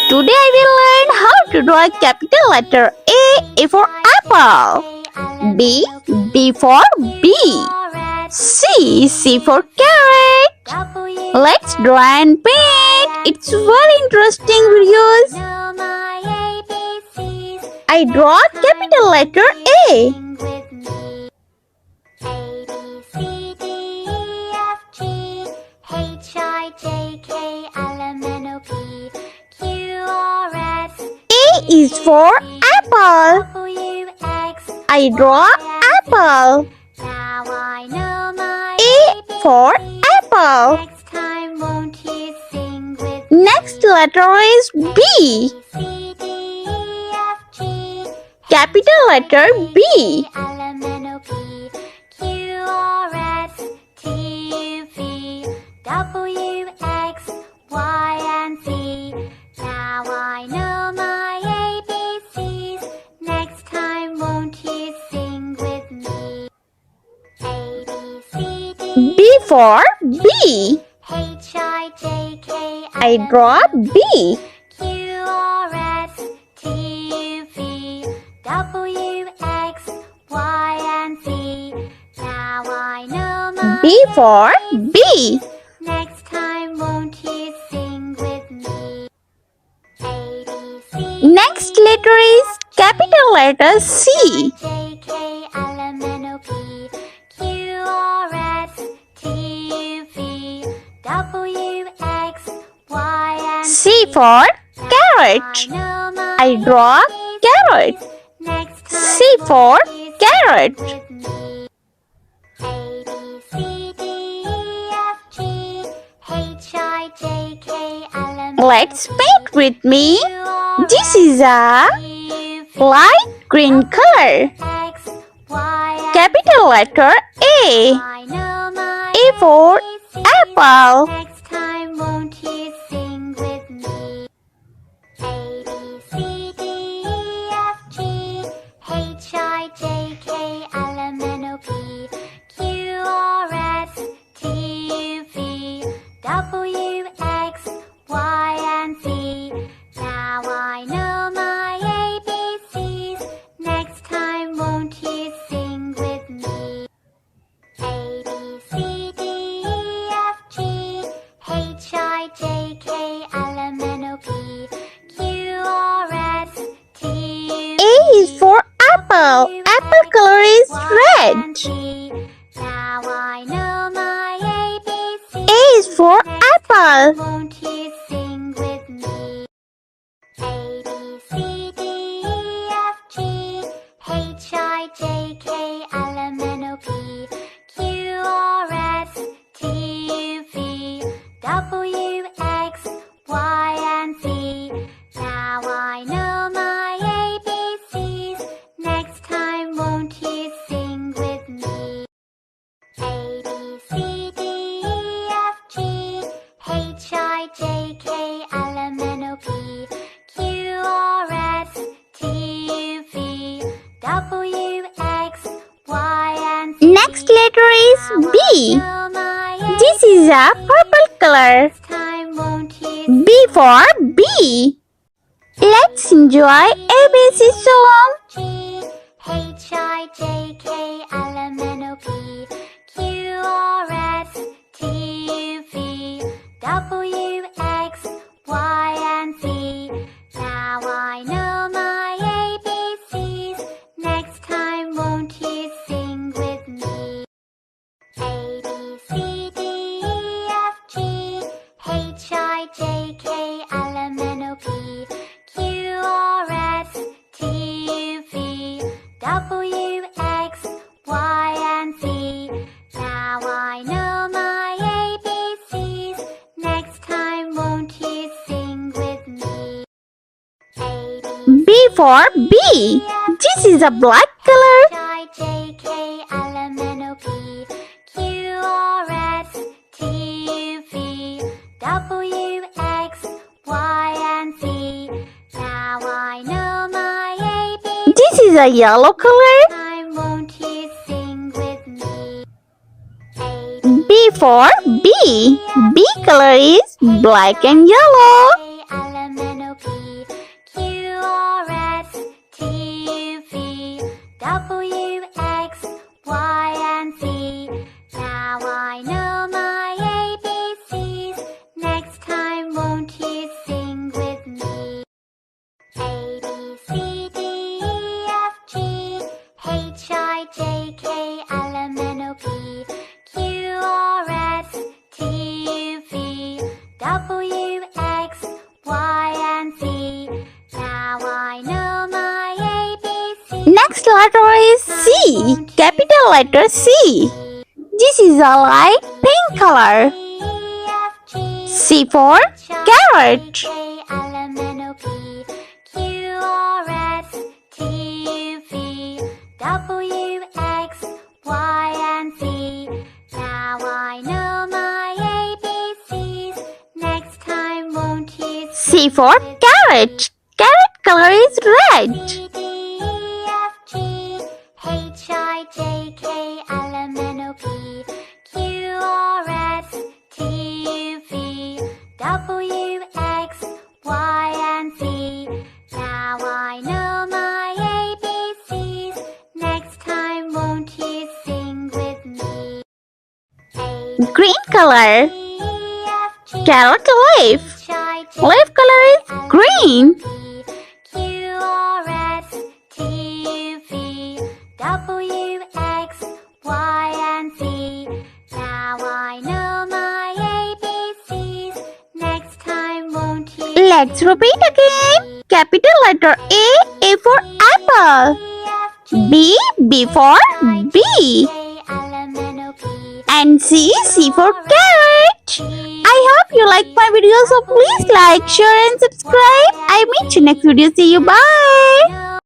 Today I will learn how to draw a capital letter A for apple, B for bee, C for carrot. Let's draw and paint. It's very interesting videos. I draw capital letter A. A is for apple. I draw apple. A for apple. Next letter is B. Capital letter B. B for bee. I draw B. B for bee. Next letter is capital letter C. C for carrot. I draw carrot. C for carrot. Let's paint with me. This is a light green color. Capital letter A. A for apple. Apple color is red. A is for apple. Next letter is B. This is a purple color. B for bee. Let's enjoy ABC song. B for bee. This is a black color. This is a yellow color. B for bee. Bee color is black and yellow. Next letter is C, capital letter C. This is a light pink color. C for carrot. C for carrot. Carrot color is red. Green color. Carrot leaf. Leaf color is green. Let's repeat again. Capital letter A for apple. B for bee. And C for carrot. I hope you like my video, so please like, share and subscribe. I meet you next video. See you. Bye.